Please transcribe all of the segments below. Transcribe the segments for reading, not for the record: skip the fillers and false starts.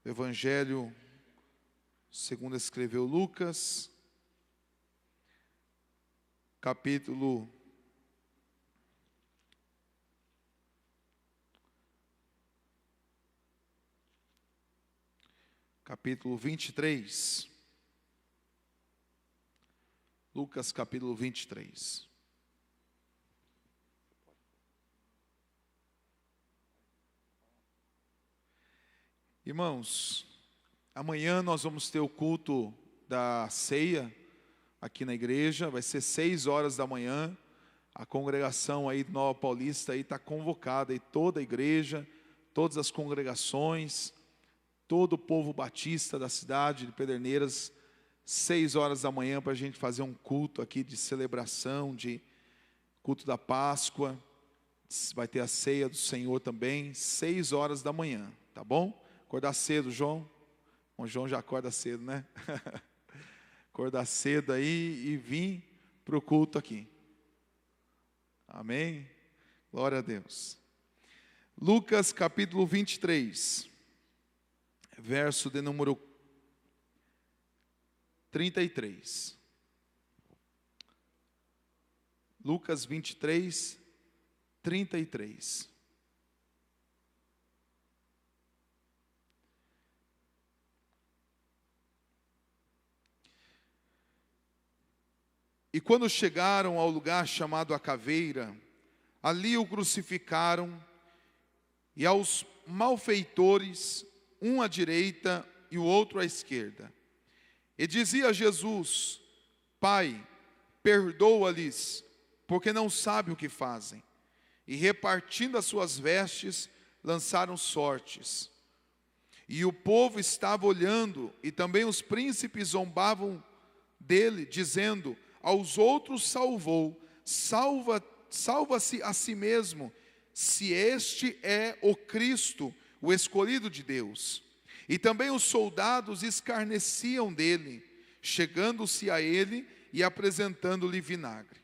Evangelho segundo escreveu Lucas, capítulo 23. Lucas capítulo 23. Irmãos, amanhã nós vamos ter o culto da ceia aqui na igreja, vai ser 6 horas da manhã. A congregação aí de Nova Paulista aí está convocada, aí toda a igreja, todas as congregações, todo o povo batista da cidade de Pederneiras, 6 horas da manhã para a gente fazer um culto aqui de celebração, de culto da Páscoa. Vai ter a ceia do Senhor também, 6 horas da manhã, tá bom? Acordar cedo, João. O João já acorda cedo, né? Acordar cedo aí e vir para o culto aqui. Amém? Glória a Deus. Lucas capítulo 23, verso de número 33. Lucas 23, 33. E quando chegaram ao lugar chamado a Caveira, ali o crucificaram, e aos malfeitores, um à direita e o outro à esquerda. E dizia Jesus: Pai, perdoa-lhes, porque não sabem o que fazem. E repartindo as suas vestes, lançaram sortes. E o povo estava olhando, e também os príncipes zombavam dele, dizendo: aos outros salvou, salva-se a si mesmo, se este é o Cristo, o escolhido de Deus. E também os soldados escarneciam dele, chegando-se a ele e apresentando-lhe vinagre,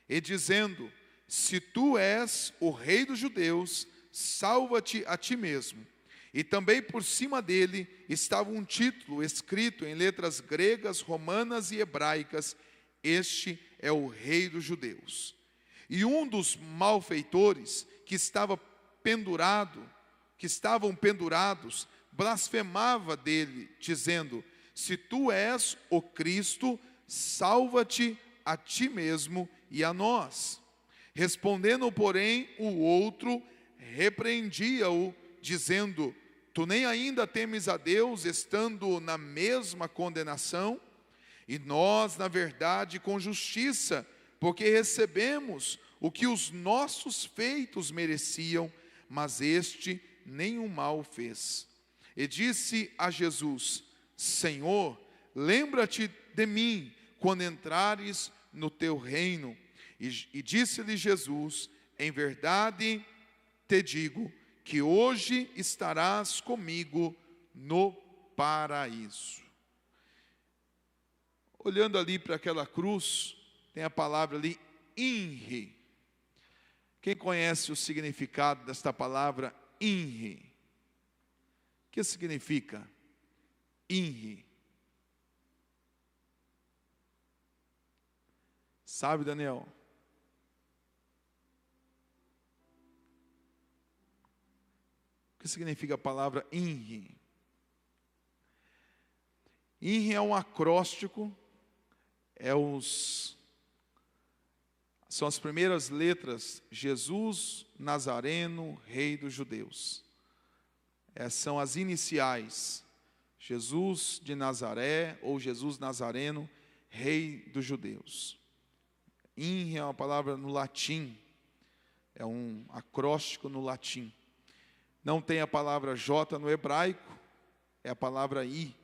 e dizendo: se tu és o rei dos judeus, salva-te a ti mesmo. E também por cima dele estava um título escrito em letras gregas, romanas e hebraicas: este é o rei dos judeus. E um dos malfeitores que estavam pendurados, blasfemava dele, dizendo: se tu és o Cristo, salva-te a ti mesmo e a nós. Respondendo, porém, o outro repreendia-o, dizendo: tu nem ainda temes a Deus, estando na mesma condenação? E nós, na verdade, com justiça, porque recebemos o que os nossos feitos mereciam, mas este nenhum mal fez. E disse a Jesus: Senhor, lembra-te de mim quando entrares no teu reino. E disse-lhe Jesus: em verdade te digo que hoje estarás comigo no paraíso. Olhando ali para aquela cruz, tem a palavra ali, INRI. Quem conhece o significado desta palavra, INRI? O que significa INRI? Sabe, Daniel? O que significa a palavra INRI? INRI é um acróstico. São as primeiras letras: Jesus Nazareno, Rei dos Judeus. São as iniciais: Jesus de Nazaré ou Jesus Nazareno, Rei dos Judeus. INRI é uma palavra no latim, é um acróstico no latim. Não tem a palavra J no hebraico, é a palavra I,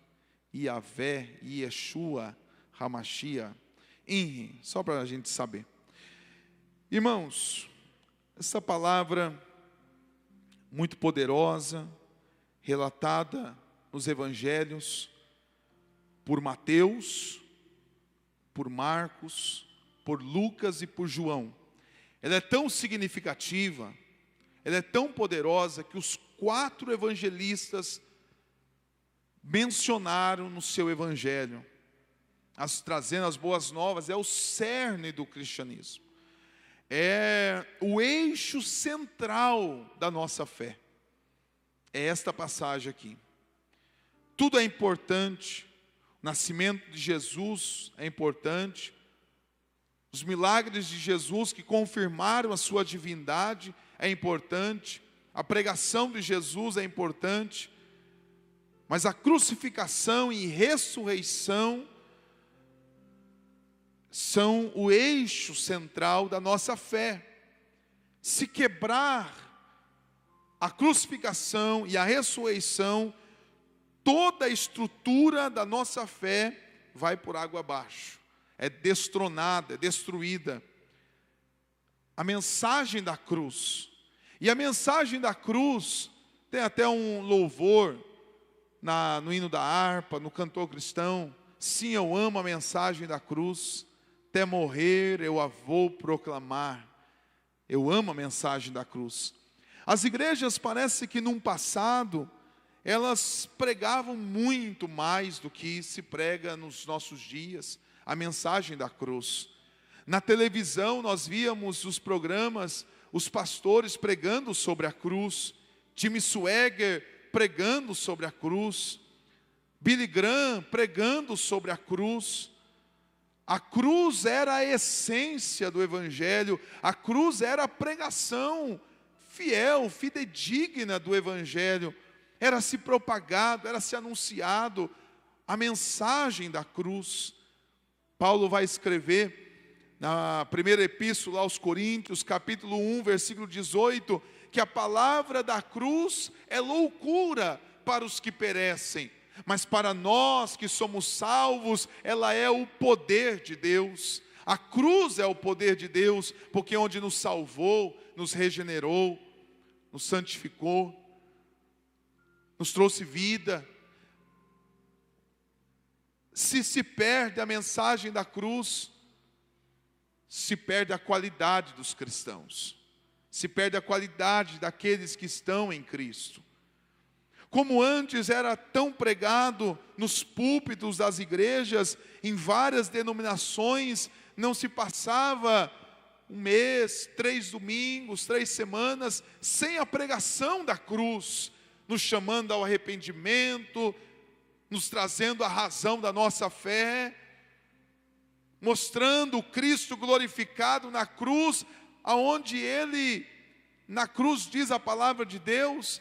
Iavé, Yeshua, Hamashia, INRI, só para a gente saber. Irmãos, essa palavra muito poderosa, relatada nos evangelhos, por Mateus, por Marcos, por Lucas e por João. Ela é tão significativa, ela é tão poderosa, que os 4 evangelistas mencionaram no seu evangelho. Trazendo as boas novas, é o cerne do cristianismo. É o eixo central da nossa fé. É esta passagem aqui. Tudo é importante. O nascimento de Jesus é importante. Os milagres de Jesus que confirmaram a sua divindade é importante. A pregação de Jesus é importante. Mas a crucificação e ressurreição são o eixo central da nossa fé. Se quebrar a crucificação e a ressurreição, toda a estrutura da nossa fé vai por água abaixo. É destronada, é destruída. A mensagem da cruz. E a mensagem da cruz, tem até um louvor no hino da harpa, no cantor cristão. Sim, eu amo a mensagem da cruz. Até morrer eu a vou proclamar. Eu amo a mensagem da cruz. As igrejas parece que num passado, elas pregavam muito mais do que se prega nos nossos dias, a mensagem da cruz. Na televisão nós víamos os programas, os pastores pregando sobre a cruz, Tim Swaggart pregando sobre a cruz, Billy Graham pregando sobre a cruz. A cruz era a essência do evangelho, a cruz era a pregação fiel, fidedigna do evangelho. Era se propagado, era se anunciado a mensagem da cruz. Paulo vai escrever na primeira epístola aos Coríntios, capítulo 1, versículo 18, que a palavra da cruz é loucura para os que perecem, mas para nós que somos salvos, ela é o poder de Deus. A cruz é o poder de Deus, porque onde nos salvou, nos regenerou, nos santificou, nos trouxe vida. Se perde a mensagem da cruz, se perde a qualidade dos cristãos, se perde a qualidade daqueles que estão em Cristo. Como antes era tão pregado nos púlpitos das igrejas, em várias denominações, não se passava um mês, 3 domingos, 3 semanas, sem a pregação da cruz, nos chamando ao arrependimento, nos trazendo a razão da nossa fé, mostrando o Cristo glorificado na cruz, aonde Ele, na cruz diz a palavra de Deus,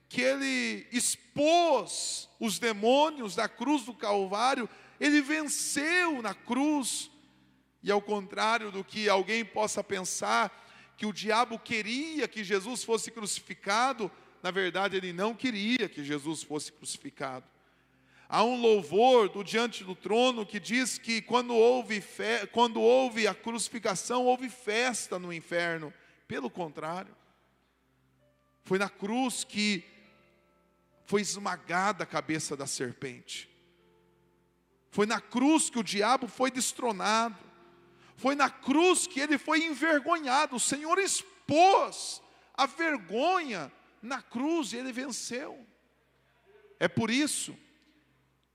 que Ele expôs os demônios da cruz do Calvário, Ele venceu na cruz. E ao contrário do que alguém possa pensar, que o diabo queria que Jesus fosse crucificado, na verdade ele não queria que Jesus fosse crucificado. Há um louvor do Diante do Trono que diz que quando houve a crucificação, houve festa no inferno. Pelo contrário, foi na cruz que foi esmagada a cabeça da serpente. Foi na cruz que o diabo foi destronado. Foi na cruz que ele foi envergonhado. O Senhor expôs a vergonha na cruz e ele venceu. É por isso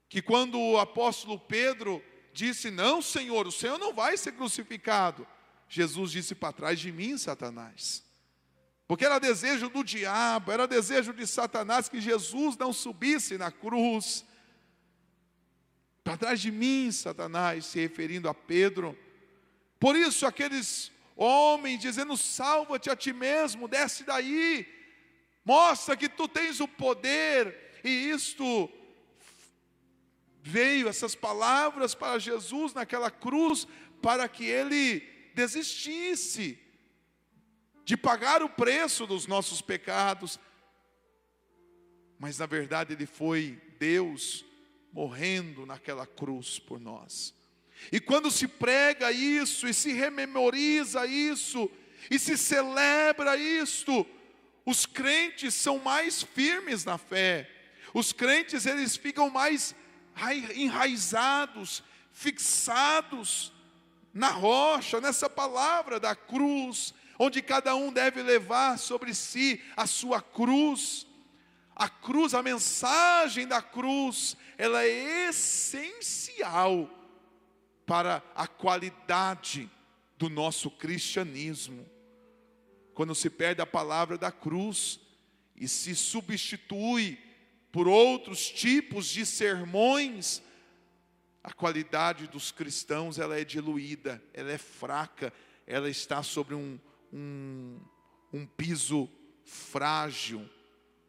que quando o apóstolo Pedro disse: não, Senhor, o Senhor não vai ser crucificado, Jesus disse: para trás de mim, Satanás. Porque era desejo do diabo, era desejo de Satanás que Jesus não subisse na cruz. Para trás de mim, Satanás, se referindo a Pedro. Por isso aqueles homens dizendo: salva-te a ti mesmo, desce daí, mostra que tu tens o poder. E isto veio, essas palavras para Jesus naquela cruz, para que ele desistisse de pagar o preço dos nossos pecados. Mas na verdade ele foi Deus morrendo naquela cruz por nós. E quando se prega isso, e se rememoriza isso, e se celebra isto, os crentes são mais firmes na fé. Os crentes, eles ficam mais enraizados, fixados na rocha, nessa palavra da cruz, onde cada um deve levar sobre si a sua cruz. A cruz, a mensagem da cruz, ela é essencial para a qualidade do nosso cristianismo. Quando se perde a palavra da cruz e se substitui por outros tipos de sermões, a qualidade dos cristãos ela é diluída, ela é fraca, ela está sobre um piso frágil,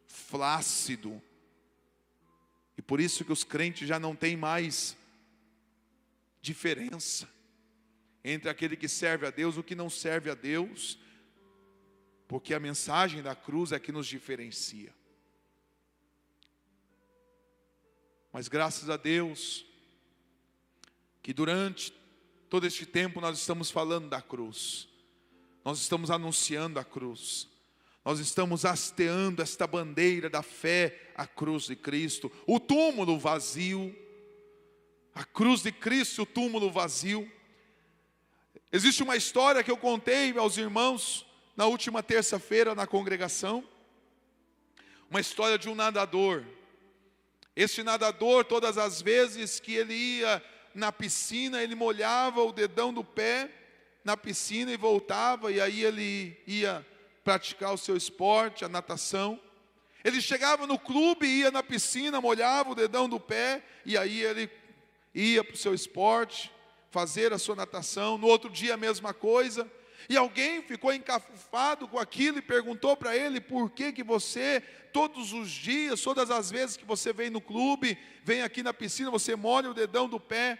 flácido. E por isso que os crentes já não têm mais diferença entre aquele que serve a Deus e o que não serve a Deus, porque a mensagem da cruz é que nos diferencia. Mas graças a Deus, que durante todo este tempo nós estamos falando da cruz, nós estamos anunciando a cruz, nós estamos hasteando esta bandeira da fé, a cruz de Cristo, o túmulo vazio, a cruz de Cristo, o túmulo vazio. Existe uma história que eu contei aos irmãos na última terça-feira na congregação, uma história de um nadador. Este nadador, todas as vezes que ele ia na piscina, ele molhava o dedão do pé na piscina e voltava, e aí ele ia praticar o seu esporte, a natação. Ele chegava no clube, ia na piscina, molhava o dedão do pé, e aí ele ia para o seu esporte, fazer a sua natação. No outro dia a mesma coisa. E alguém ficou encafufado com aquilo e perguntou para ele: por que você, todos os dias, todas as vezes que você vem no clube, vem aqui na piscina, você molha o dedão do pé?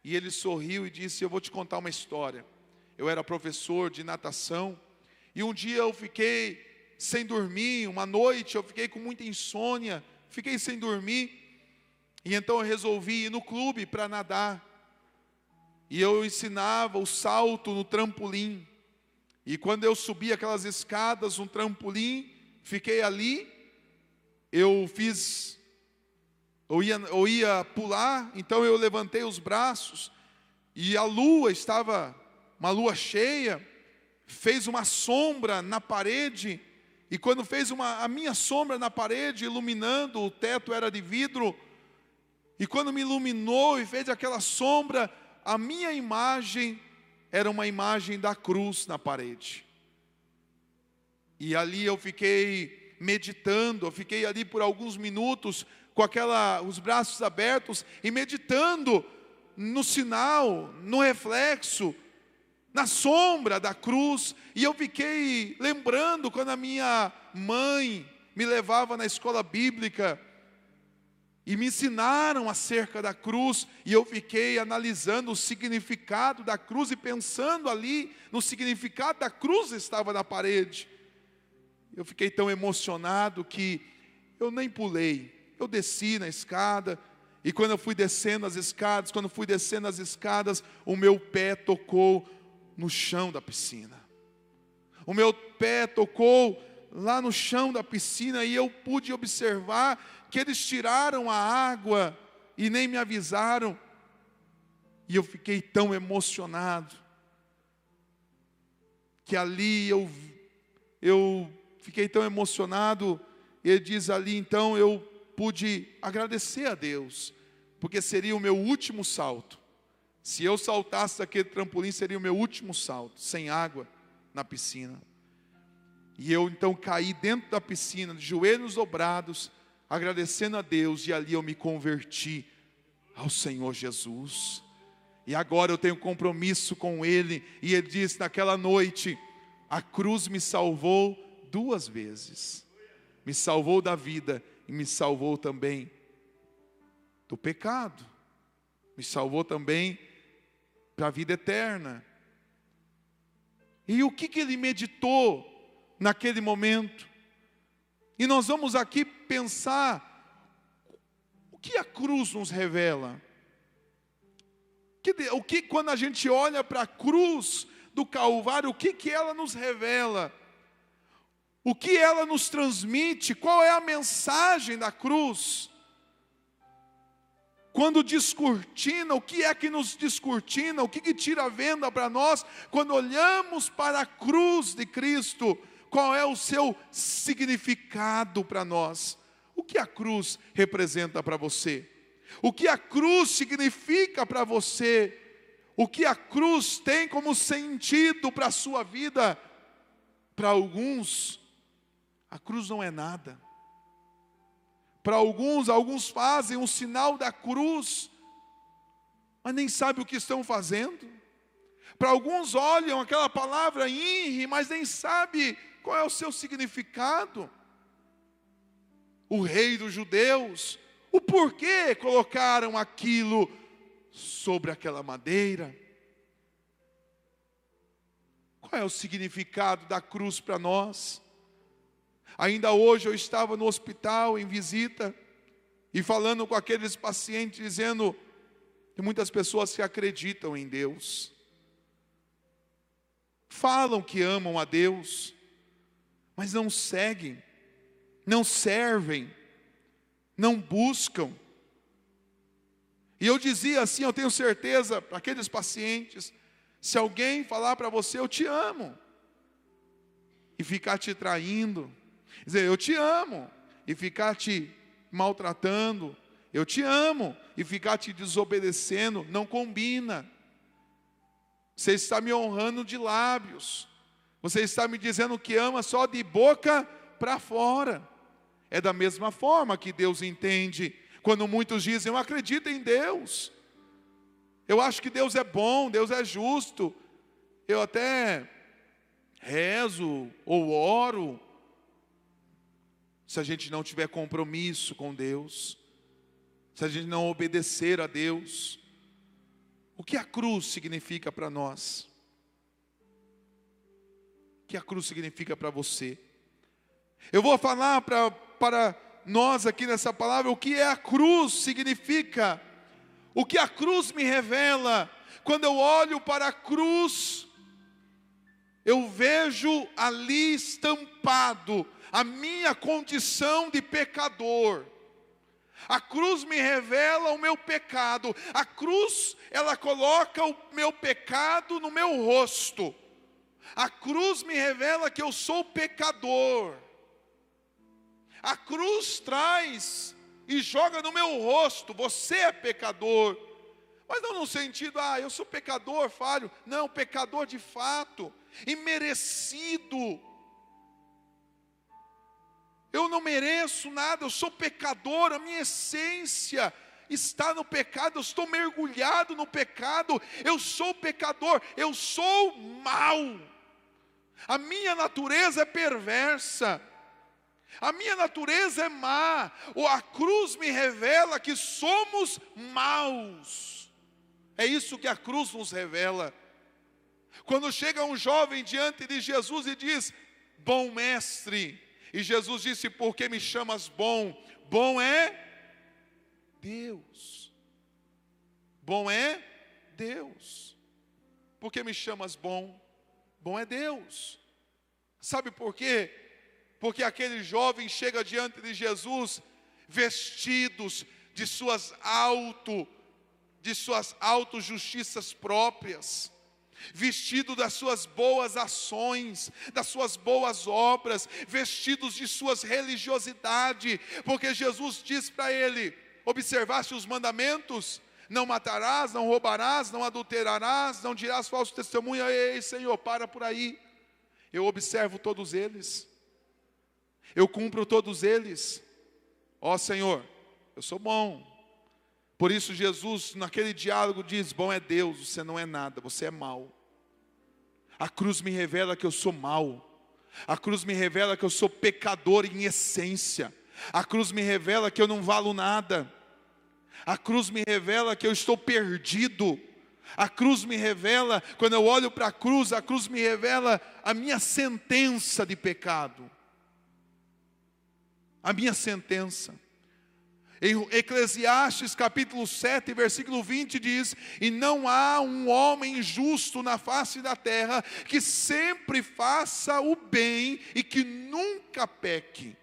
E ele sorriu e disse: eu vou te contar uma história. Eu era professor de natação, e um dia eu fiquei sem dormir, uma noite eu fiquei com muita insônia, fiquei sem dormir, e então eu resolvi ir no clube para nadar. E eu ensinava o salto no trampolim. E quando eu subi aquelas escadas no trampolim, fiquei ali, eu ia pular, então eu levantei os braços, e a lua estava, uma lua cheia, fez uma sombra na parede, e quando fez a minha sombra na parede, iluminando, o teto era de vidro, e quando me iluminou e fez aquela sombra, a minha imagem era uma imagem da cruz na parede. E ali eu fiquei meditando, eu fiquei ali por alguns minutos com os braços abertos e meditando no sinal, no reflexo, na sombra da cruz. E eu fiquei lembrando quando a minha mãe me levava na escola bíblica e me ensinaram acerca da cruz, e eu fiquei analisando o significado da cruz e pensando ali no significado da cruz que estava na parede. Eu fiquei tão emocionado que eu nem pulei, eu desci na escada, e quando eu fui descendo as escadas, o meu pé tocou no chão da piscina. O meu pé tocou lá no chão da piscina, e eu pude observar que eles tiraram a água e nem me avisaram. E eu fiquei tão emocionado, que ali eu fiquei tão emocionado. Ele diz ali, então eu pude agradecer a Deus, porque seria o meu último salto. Se eu saltasse daquele trampolim, seria o meu último salto, sem água na piscina. E eu então caí dentro da piscina, de joelhos dobrados, agradecendo a Deus, e ali eu me converti ao Senhor Jesus. E agora eu tenho compromisso com Ele, e Ele disse naquela noite: a cruz me salvou 2 vezes. Me salvou da vida e me salvou também do pecado. Me salvou também para a vida eterna. E o que Ele meditou naquele momento? E nós vamos aqui pensar o que a cruz nos revela. O que quando a gente olha para a cruz do Calvário, o que ela nos revela? O que ela nos transmite? Qual é a mensagem da cruz? Quando descortina, o que é que nos descortina? O que tira a venda para nós? Quando olhamos para a cruz de Cristo, qual é o seu significado para nós? O que a cruz representa para você? O que a cruz significa para você? O que a cruz tem como sentido para a sua vida? Para alguns, a cruz não é nada. Para alguns fazem um sinal da cruz, mas nem sabem o que estão fazendo. Para alguns olham aquela palavra INRI, mas nem sabem qual é o seu significado. O rei dos judeus, o porquê colocaram aquilo sobre aquela madeira? Qual é o significado da cruz para nós? Ainda hoje eu estava no hospital em visita e falando com aqueles pacientes, dizendo: tem muitas pessoas que acreditam em Deus, falam que amam a Deus, mas não seguem, não servem, não buscam. E eu dizia assim, eu tenho certeza para aqueles pacientes: se alguém falar para você, eu te amo, e ficar te traindo, dizer eu te amo, e ficar te maltratando, eu te amo, e ficar te desobedecendo, não combina. Você está me honrando de lábios, você está me dizendo que ama só de boca para fora. É da mesma forma que Deus entende, quando muitos dizem: eu acredito em Deus, eu acho que Deus é bom, Deus é justo, eu até rezo ou oro. Se a gente não tiver compromisso com Deus, se a gente não obedecer a Deus, o que a cruz significa para nós? O que a cruz significa para você? Eu vou falar para nós aqui nessa palavra o que a cruz significa. O que a cruz me revela. Quando eu olho para a cruz, eu vejo ali estampado a minha condição de pecador. A cruz me revela o meu pecado. A cruz, ela coloca o meu pecado no meu rosto. A cruz me revela que eu sou pecador. A cruz traz e joga no meu rosto: você é pecador. Mas não no sentido, eu sou pecador, falho. Não, pecador de fato, imerecido. Eu não mereço nada, eu sou pecador, a minha essência está no pecado, eu estou mergulhado no pecado, eu sou pecador, eu sou mau. A minha natureza é perversa, a minha natureza é má. A cruz me revela que somos maus. É isso que a cruz nos revela. Quando chega um jovem diante de Jesus e diz: bom mestre, e Jesus disse: por que me chamas bom? Bom é Deus. Bom é Deus. Por que me chamas bom? Bom é Deus. Sabe por quê? Porque aquele jovem chega diante de Jesus vestidos de suas autojustiças próprias, vestido das suas boas ações, das suas boas obras, vestidos de suas religiosidade, porque Jesus diz para ele: observaste os mandamentos? Não matarás, não roubarás, não adulterarás, não dirás falso testemunho. Ei, Senhor, para por aí. Eu observo todos eles, eu cumpro todos eles. Ó Senhor, eu sou bom. Por isso Jesus naquele diálogo diz: bom é Deus, você não é nada, você é mau. A cruz me revela que eu sou mau. A cruz me revela que eu sou pecador em essência. A cruz me revela que eu não valo nada. A cruz me revela que eu estou perdido. A cruz me revela, quando eu olho para a cruz me revela a minha sentença de pecado. A minha sentença. Em Eclesiastes capítulo 7, versículo 20 diz: e não há um homem justo na face da terra que sempre faça o bem e que nunca peque.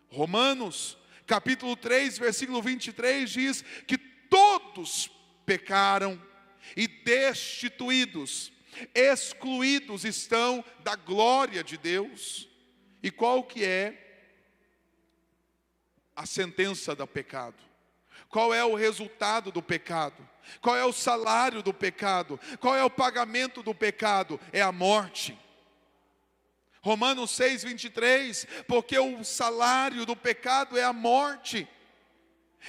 Romanos capítulo 3, versículo 23 diz que todos pecaram e destituídos, excluídos estão da glória de Deus. E qual que é a sentença do pecado? Qual é o resultado do pecado? Qual é o salário do pecado? Qual é o pagamento do pecado? É a morte. Romanos 6:23, porque o salário do pecado é a morte.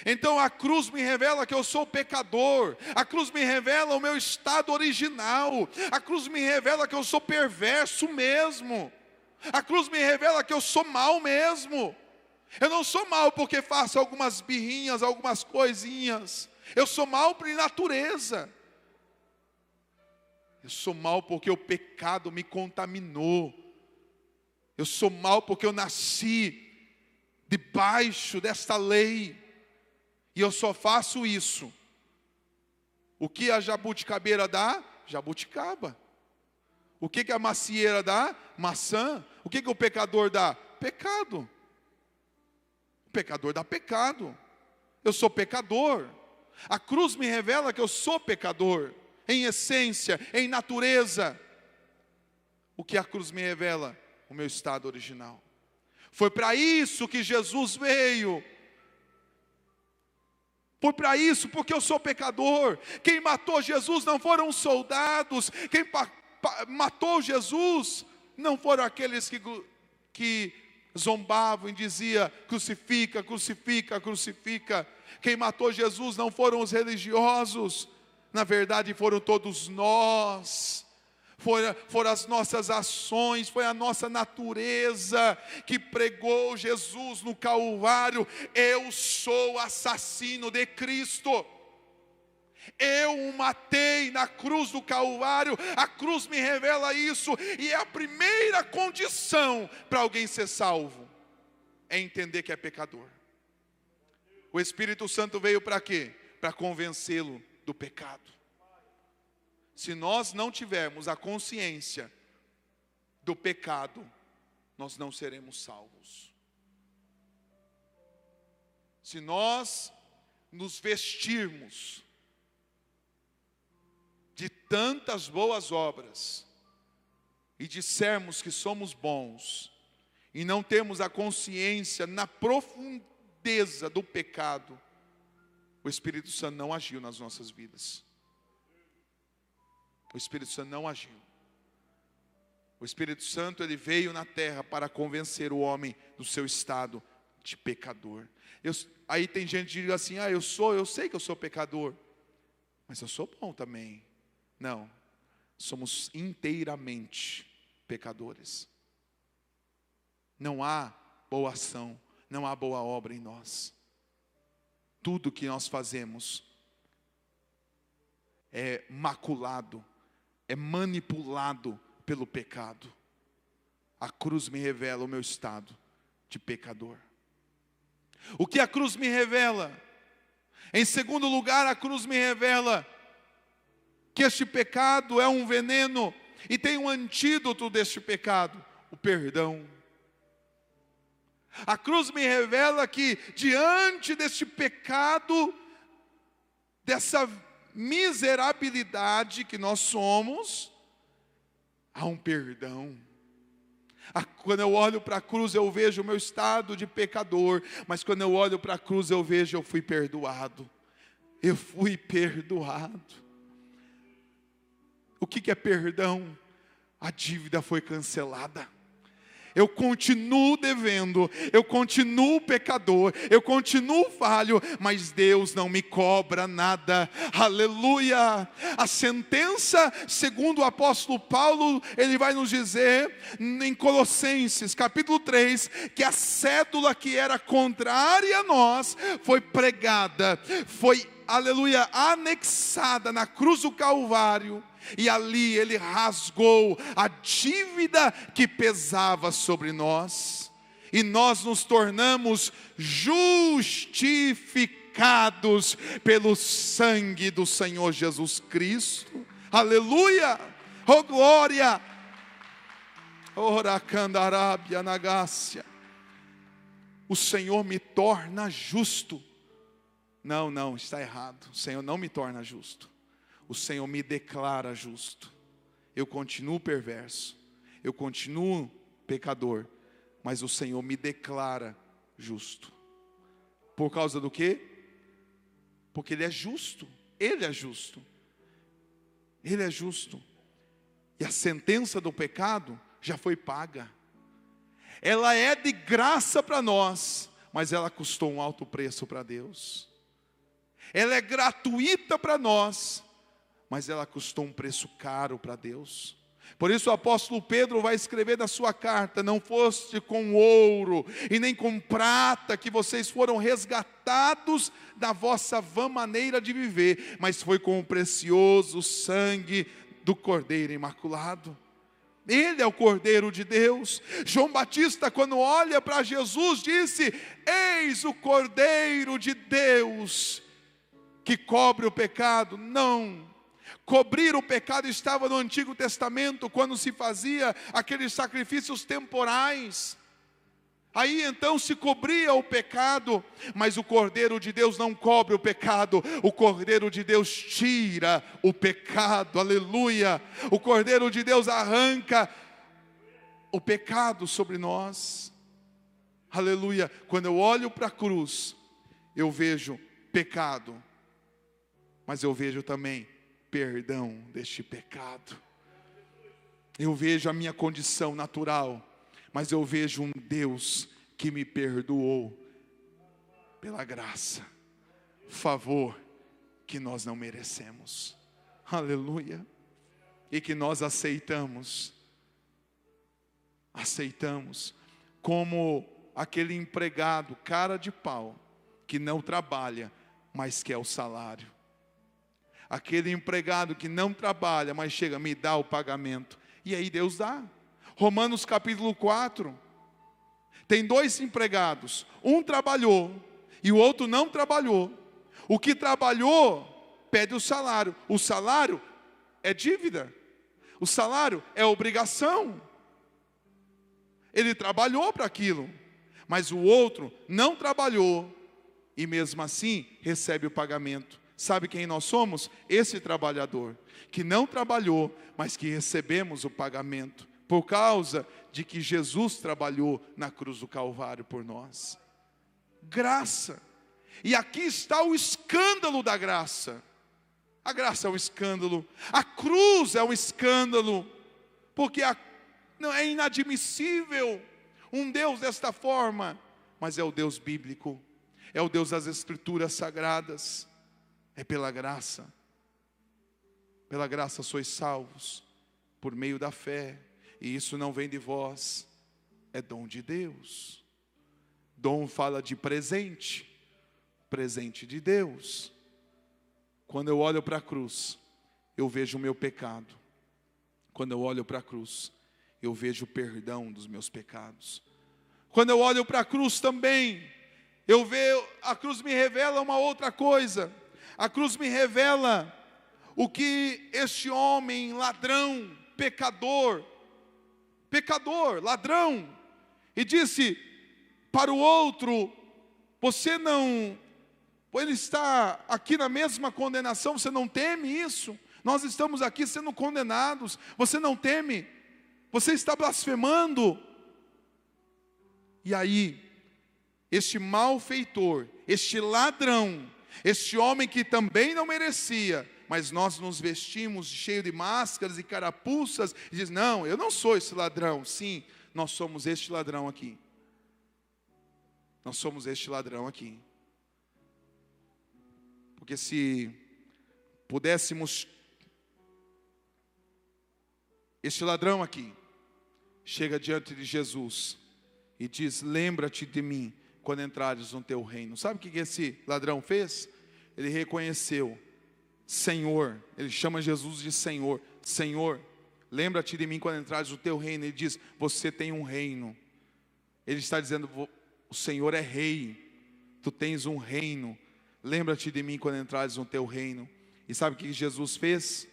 Então a cruz me revela que eu sou pecador, a cruz me revela o meu estado original, a cruz me revela que eu sou perverso mesmo, a cruz me revela que eu sou mau mesmo. Eu não sou mau porque faço algumas birrinhas, algumas coisinhas, eu sou mau por natureza, eu sou mau porque o pecado me contaminou, eu sou mau porque eu nasci debaixo desta lei. E eu só faço isso. O que a jabuticabeira dá? Jabuticaba. O que a macieira dá? Maçã. O que o pecador dá? Pecado. O pecador dá pecado. Eu sou pecador. A cruz me revela que eu sou pecador. Em essência, em natureza. O que a cruz me revela? O meu estado original. Foi para isso que Jesus veio. Foi para isso, porque eu sou pecador. Quem matou Jesus não foram os soldados. Quem matou Jesus não foram aqueles que zombavam e diziam: crucifica, crucifica, crucifica. Quem matou Jesus não foram os religiosos. Na verdade foram todos nós. Foram as nossas ações, foi a nossa natureza que pregou Jesus no Calvário. Eu sou assassino de Cristo. Eu o matei na cruz do Calvário. A cruz me revela isso. E é a primeira condição para alguém ser salvo. É entender que é pecador. O Espírito Santo veio para quê? Para convencê-lo do pecado. Se nós não tivermos a consciência do pecado, nós não seremos salvos. Se nós nos vestirmos de tantas boas obras e dissermos que somos bons e não temos a consciência na profundeza do pecado, o Espírito Santo não agiu nas nossas vidas. O Espírito Santo não agiu. O Espírito Santo, ele veio na terra para convencer o homem do seu estado de pecador. Aí tem gente que diz assim: eu sei que eu sou pecador, mas eu sou bom também. Não, somos inteiramente pecadores. Não há boa ação, não há boa obra em nós. Tudo que nós fazemos é maculado, é manipulado pelo pecado. A cruz me revela o meu estado de pecador. O que a cruz me revela? Em segundo lugar, a cruz me revela que este pecado é um veneno e tem um antídoto deste pecado: o perdão. A cruz me revela que diante deste pecado, dessa miserabilidade que nós somos, há um perdão. Quando eu olho para a cruz, eu vejo o meu estado de pecador, mas quando eu olho para a cruz, eu vejo, eu fui perdoado. Eu fui perdoado. O que é perdão? A dívida foi cancelada. Eu continuo devendo, eu continuo pecador, eu continuo falho, mas Deus não me cobra nada. Aleluia! A sentença, segundo o apóstolo Paulo, ele vai nos dizer em Colossenses capítulo 3, que a cédula que era contrária a nós foi pregada, foi, aleluia, anexada na cruz do Calvário. E ali ele rasgou a dívida que pesava sobre nós. E nós nos tornamos justificados pelo sangue do Senhor Jesus Cristo. Aleluia! Oh glória! Ora candarábia nagácia. O Senhor me torna justo. Não, está errado. O Senhor não me torna justo. O Senhor me declara justo. Eu continuo perverso, eu continuo pecador, mas o Senhor me declara justo. Por causa do quê? Porque Ele é justo. Ele é justo. Ele é justo. E a sentença do pecado já foi paga. Ela é de graça para nós, mas ela custou um alto preço para Deus. Ela é gratuita para nós, mas ela custou um preço caro para Deus. Por isso o apóstolo Pedro vai escrever na sua carta: não foste com ouro e nem com prata que vocês foram resgatados da vossa vã maneira de viver, mas foi com o precioso sangue do Cordeiro Imaculado. Ele é o Cordeiro de Deus. João Batista, quando olha para Jesus, disse: eis o Cordeiro de Deus que cobre o pecado. Não, cobrir o pecado estava no Antigo Testamento, quando se fazia aqueles sacrifícios temporais. Aí então se cobria o pecado, mas o Cordeiro de Deus não cobre o pecado. O Cordeiro de Deus tira o pecado, aleluia. O Cordeiro de Deus arranca o pecado sobre nós, aleluia. Quando eu olho para a cruz, eu vejo pecado, mas eu vejo também perdão deste pecado. Eu vejo a minha condição natural, mas eu vejo um Deus que me perdoou pela graça, favor que nós não merecemos, aleluia, e que nós aceitamos, como aquele empregado, cara de pau, que não trabalha, mas quer o salário. Aquele empregado que não trabalha, mas chega, me dá o pagamento, e aí Deus dá. Romanos capítulo 4, tem 2 empregados, um trabalhou e o outro não trabalhou. O que trabalhou pede o salário é dívida, o salário é obrigação. Ele trabalhou para aquilo, mas o outro não trabalhou e mesmo assim recebe o pagamento. Sabe quem nós somos? Esse trabalhador, que não trabalhou, mas que recebemos o pagamento, por causa de que Jesus trabalhou na cruz do Calvário por nós. Graça. E aqui está o escândalo da graça. A graça é um escândalo, a cruz é um escândalo, porque não é inadmissível um Deus desta forma, mas é o Deus bíblico, é o Deus das Escrituras Sagradas. É pela graça sois salvos, por meio da fé, e isso não vem de vós, é dom de Deus. Dom fala de presente de Deus. Quando eu olho para a cruz, eu vejo o meu pecado. Quando eu olho para a cruz, eu vejo o perdão dos meus pecados. Quando eu olho para a cruz também, a cruz me revela uma outra coisa. A cruz me revela o que este homem, ladrão, pecador, ladrão, e disse para o outro: ele está aqui na mesma condenação, você não teme isso? Nós estamos aqui sendo condenados, você não teme? Você está blasfemando? E aí, este malfeitor, este ladrão, este homem que também não merecia, mas nós nos vestimos cheio de máscaras e carapuças, e diz: não, eu não sou esse ladrão. Sim, nós somos este ladrão aqui. Nós somos este ladrão aqui. Porque se pudéssemos, este ladrão aqui chega diante de Jesus e diz: lembra-te de mim quando entrares no teu reino. Sabe o que esse ladrão fez? Ele reconheceu Senhor, ele chama Jesus de Senhor. Senhor, lembra-te de mim quando entrares no teu reino. Ele diz: você tem um reino. Ele está dizendo: o Senhor é rei, tu tens um reino. Lembra-te de mim quando entrares no teu reino. E sabe o que Jesus fez?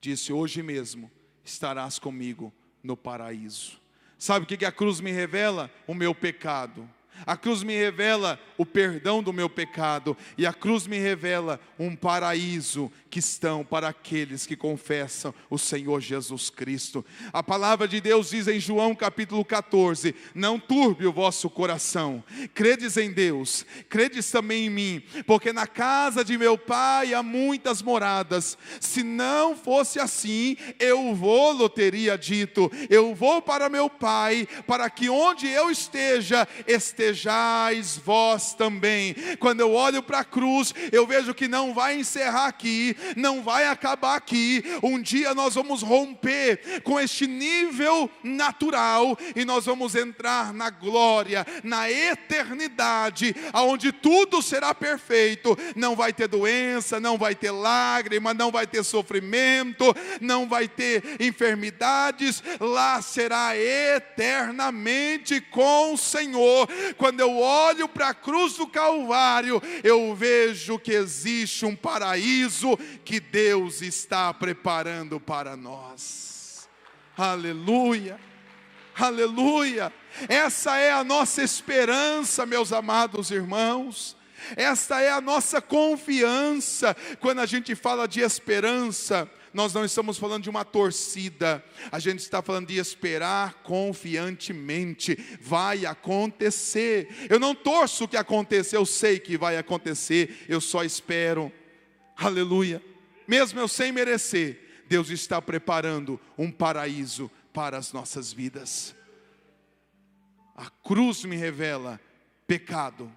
Disse: hoje mesmo estarás comigo no paraíso. Sabe o que a cruz me revela? O meu pecado. A cruz me revela o perdão do meu pecado. E a cruz me revela um paraíso que estão para aqueles que confessam o Senhor Jesus Cristo. A palavra de Deus diz em João capítulo 14: não turbe o vosso coração. Credes em Deus, credes também em mim. Porque na casa de meu Pai há muitas moradas. Se não fosse assim, eu vou-lo teria dito. Eu vou para meu Pai, para que onde eu esteja, estejais vós também. Quando eu olho para a cruz, eu vejo que não vai encerrar aqui, não vai acabar aqui. Um dia nós vamos romper com este nível natural e nós vamos entrar na glória, na eternidade, aonde tudo será perfeito. Não vai ter doença, não vai ter lágrima, não vai ter sofrimento, não vai ter enfermidades. Lá será eternamente com o Senhor. Quando eu olho para a cruz do Calvário, eu vejo que existe um paraíso que Deus está preparando para nós. Aleluia, aleluia. Essa é a nossa esperança, meus amados irmãos. Esta é a nossa confiança. Quando a gente fala de esperança, nós não estamos falando de uma torcida, a gente está falando de esperar confiantemente. Vai acontecer. Eu não torço que aconteça, eu sei que vai acontecer, eu só espero. Aleluia. Mesmo eu sem merecer, Deus está preparando um paraíso para as nossas vidas. A cruz me revela pecado,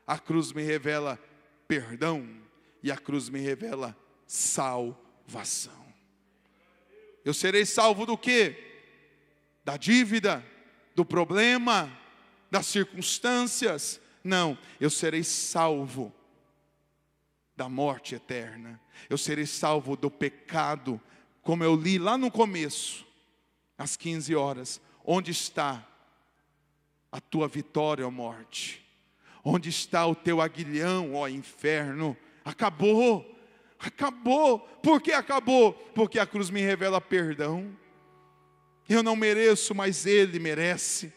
a cruz me revela perdão, e a cruz me revela salvação. Eu serei salvo do quê? Da dívida, do problema, das circunstâncias? Não, eu serei salvo da morte eterna. Eu serei salvo do pecado, como eu li lá no começo, às 15 horas. Onde está a tua vitória, ó morte? Onde está o teu aguilhão, ó inferno? Acabou. Acabou. Por que acabou? Porque a cruz me revela perdão. Eu não mereço, mas Ele merece.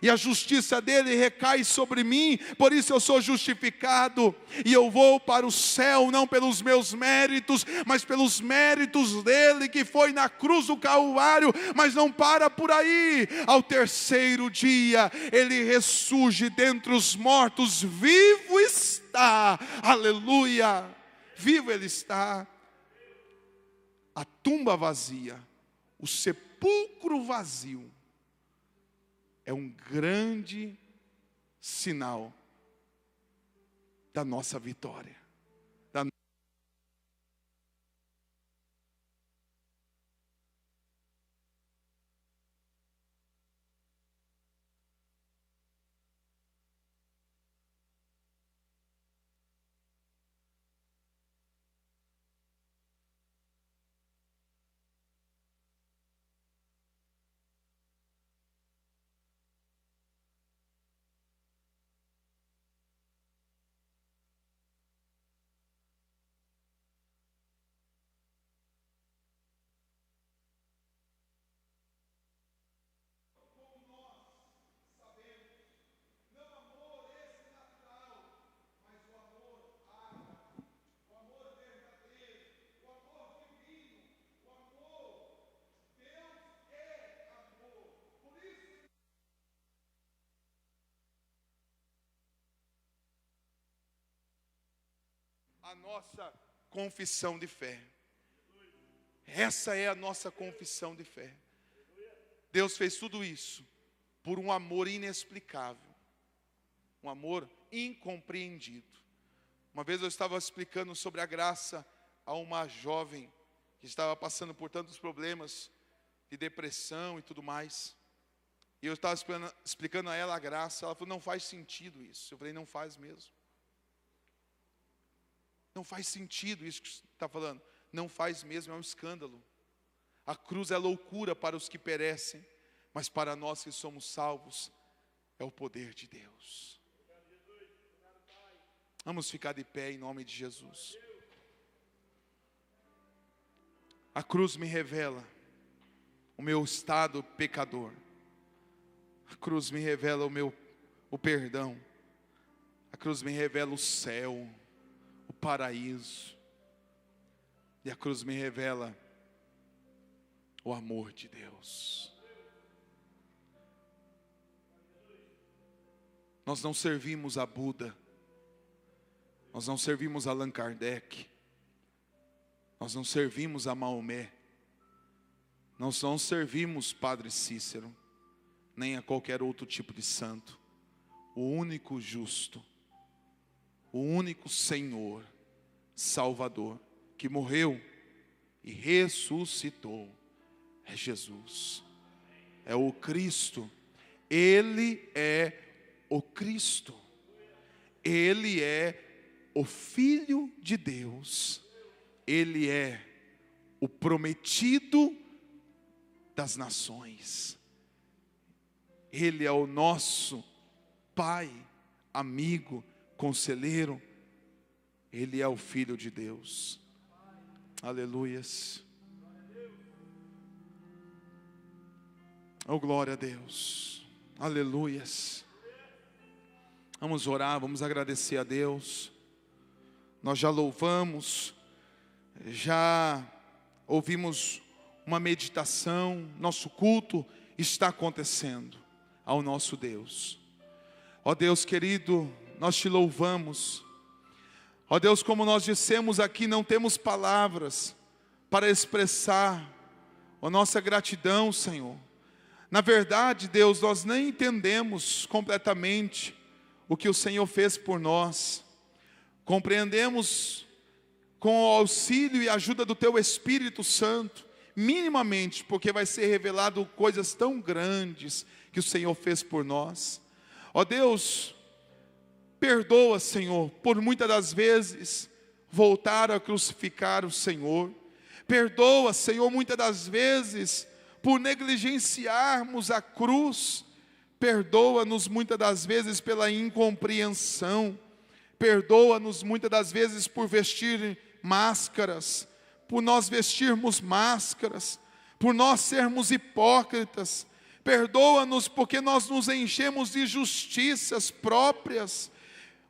E a justiça dele recai sobre mim, por isso eu sou justificado. E eu vou para o céu, não pelos meus méritos, mas pelos méritos dele, que foi na cruz do Calvário. Mas não para por aí. Ao terceiro dia, ele ressurge dentre os mortos, vivo está. Aleluia. Vivo ele está. A tumba vazia, o sepulcro vazio, é um grande sinal da nossa vitória. A nossa confissão de fé. Essa é a nossa confissão de fé. Deus fez tudo isso por um amor inexplicável, um amor incompreendido. Uma vez eu estava explicando sobre a graça a uma jovem que estava passando por tantos problemas de depressão e tudo mais. E eu estava explicando a ela a graça. Ela falou: não faz sentido isso. Eu falei: não faz mesmo. Não faz sentido isso que você está falando. Não faz mesmo, é um escândalo. A cruz é loucura para os que perecem, mas para nós que somos salvos, é o poder de Deus. Vamos ficar de pé em nome de Jesus. A cruz me revela o meu estado pecador. A cruz me revela o o perdão. A cruz me revela o céu, o paraíso. E a cruz me revela o amor de Deus. Nós não servimos a Buda. Nós não servimos a Allan Kardec. Nós não servimos a Maomé. Nós não servimos Padre Cícero, nem a qualquer outro tipo de santo. O único justo, o único Senhor, Salvador, que morreu e ressuscitou, é Jesus. É o Cristo. Ele é o Cristo. Ele é o Filho de Deus. Ele é o prometido das nações. Ele é o nosso Pai, amigo, conselheiro. Ele é o Filho de Deus. Aleluias. Oh, glória a Deus. Aleluias. Vamos orar, vamos agradecer a Deus. Nós já louvamos, já ouvimos uma meditação, nosso culto está acontecendo ao nosso Deus. Ó Deus querido, nós te louvamos. Ó Deus, como nós dissemos aqui, não temos palavras para expressar a nossa gratidão, Senhor. Na verdade, Deus, nós nem entendemos completamente o que o Senhor fez por nós. Compreendemos com o auxílio e ajuda do Teu Espírito Santo, minimamente, porque vai ser revelado coisas tão grandes que o Senhor fez por nós. Ó Deus, perdoa, Senhor, por muitas das vezes voltar a crucificar o Senhor. Perdoa, Senhor, muitas das vezes por negligenciarmos a cruz. Perdoa-nos muitas das vezes pela incompreensão. Perdoa-nos muitas das vezes por vestir máscaras, por nós vestirmos máscaras, por nós sermos hipócritas. Perdoa-nos porque nós nos enchemos de justiças próprias.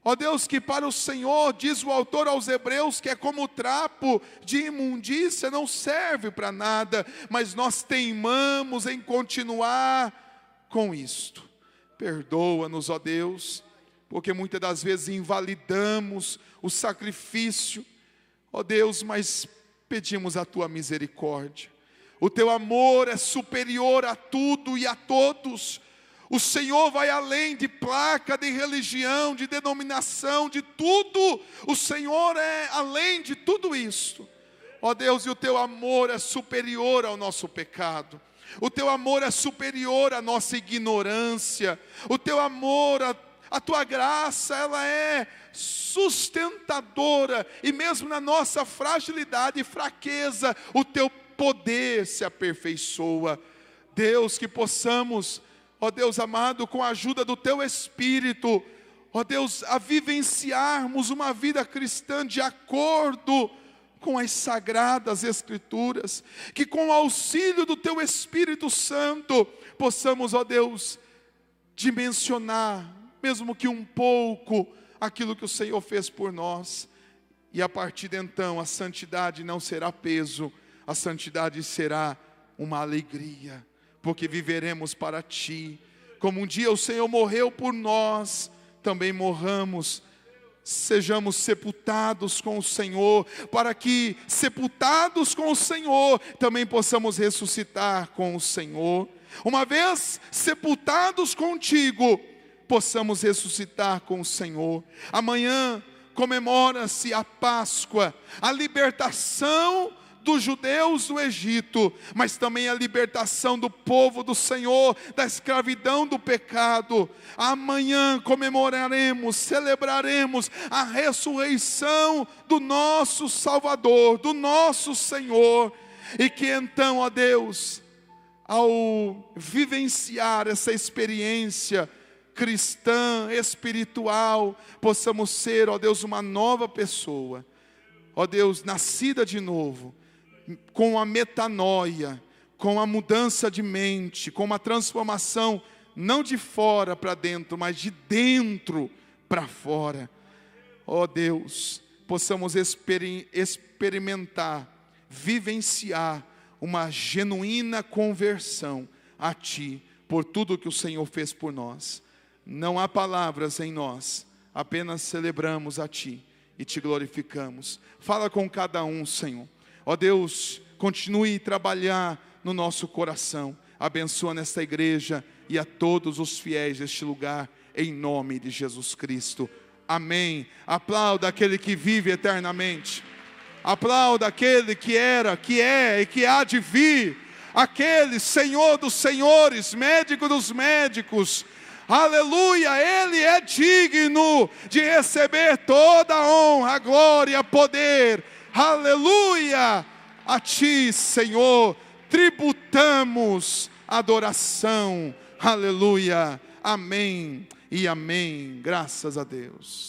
Ó Deus, que para o Senhor, diz o autor aos Hebreus, que é como trapo de imundícia, não serve para nada, mas nós teimamos em continuar com isto. Perdoa-nos, ó Deus, porque muitas das vezes invalidamos o sacrifício, ó Deus, mas pedimos a Tua misericórdia. O Teu amor é superior a tudo e a todos. O Senhor vai além de placa, de religião, de denominação, de tudo. O Senhor é além de tudo isso. Ó Deus, e o Teu amor é superior ao nosso pecado. O Teu amor é superior à nossa ignorância. O Teu amor, a Tua graça, ela é sustentadora. E mesmo na nossa fragilidade e fraqueza, o Teu poder se aperfeiçoa. Deus, que possamos, ó Deus amado, com a ajuda do Teu Espírito, ó Deus, a vivenciarmos uma vida cristã de acordo com as sagradas Escrituras, que com o auxílio do Teu Espírito Santo, possamos, ó Deus, dimensionar, mesmo que um pouco, aquilo que o Senhor fez por nós, e a partir de então, a santidade não será peso, a santidade será uma alegria, porque viveremos para Ti. Como um dia o Senhor morreu por nós, também morramos, sejamos sepultados com o Senhor, para que, sepultados com o Senhor, também possamos ressuscitar com o Senhor. Uma vez sepultados contigo, possamos ressuscitar com o Senhor. Amanhã comemora-se a Páscoa, a libertação dos judeus do Egito, mas também a libertação do povo do Senhor, da escravidão do pecado. Amanhã comemoraremos, celebraremos a ressurreição do nosso Salvador, do nosso Senhor, e que então, ó Deus, ao vivenciar essa experiência cristã, espiritual, possamos ser, ó Deus, uma nova pessoa, ó Deus, nascida de novo, com a metanoia, com a mudança de mente, com uma transformação não de fora para dentro, mas de dentro para fora. Ó Deus, possamos experimentar, vivenciar uma genuína conversão a Ti, por tudo que o Senhor fez por nós. Não há palavras em nós, apenas celebramos a Ti e Te glorificamos. Fala com cada um, Senhor. Ó Deus, continue a trabalhar no nosso coração. Abençoa nesta igreja e a todos os fiéis deste lugar, em nome de Jesus Cristo. Amém. Aplauda aquele que vive eternamente. Aplauda aquele que era, que é e que há de vir. Aquele Senhor dos senhores, médico dos médicos. Aleluia, Ele é digno de receber toda a honra, glória, poder. Aleluia, a Ti, Senhor, tributamos adoração. Aleluia, amém e amém, graças a Deus.